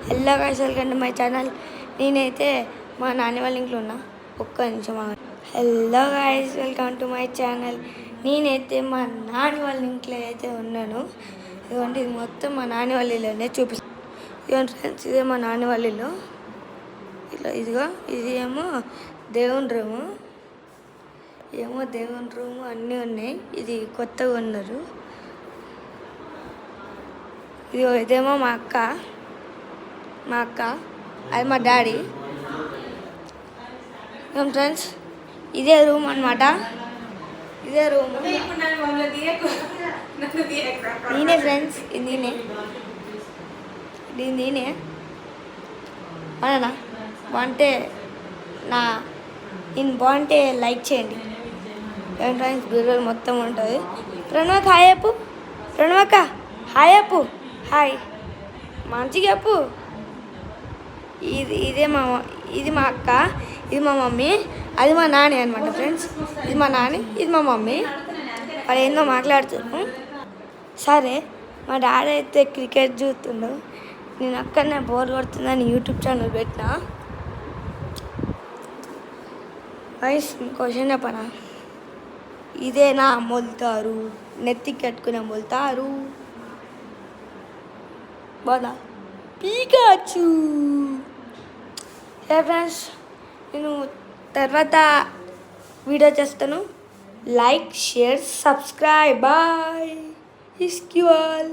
Hello guys, welcome to my channel. నేనైతే మా నాన్న వాళ్ళ ఇంట్లో ఉన్నా. ఒక్క నిమిషం. Hello guys, welcome to my channel. నేనైతే మా నాన్న వాళ్ళ ఇంట్లో అయితే ఉన్నాను. ఇదిగోండి, ఇది మొత్తం మా నాన్న వాళ్ళ ఇల్లునే చూపిస్తాను. ఇదిగోండి ఫ్రెండ్స్, ఇదే మా నాన్న వాళ్ళ ఇల్లు. ఇట్లా ఇదిగో, ఇది ఏమో దేవుని రూము. దేవుని రూము అన్నీ ఉన్నాయి. ఇది కొత్తగా ఉన్నారు. ఇదేమో మా అక్క, అది మా డాడీ. ఏం ఫ్రెండ్స్, ఇదే రూమ్ అనమాట. ఇదే రూమ్. నేనే ఫ్రెండ్స్, ఇది నేనే అవునా. బాగుంటే నేను బాగుంటే లైక్ చేయండి. ఏం ఫ్రెండ్స్, వీడియోలు మొత్తం ఉంటుంది. ప్రణవక హాయ్ చెప్పు. ప్రణవక హాయ్ చెప్పు. హాయ్ మంచిగా చెప్పు. ఇది మా అక్క, ఇది మా మమ్మీ, అది మా నాని అనమాట ఫ్రెండ్స్. ఇది మా నాని, ఇది మా మమ్మీ. వాళ్ళు ఏందో మాట్లాడుతున్నాను. సరే, మా డాడీ అయితే క్రికెట్ చూస్తుండు. నేను అక్కడనే బోర్ కొడుతుందని యూట్యూబ్ ఛానల్ పెట్టినా. వైస్ క్వశ్చన్ చెప్పనా? ఇదేనా మొలుతారు? నెత్తికి కట్టుకునే మొలుతారు. బాగా పీకాచు. హే ఫ్రెండ్స్, నేను తర్వాత వీడియో చేస్తాను. Like, share, subscribe. బాయ్. ఇస్క్ యు ఆల్.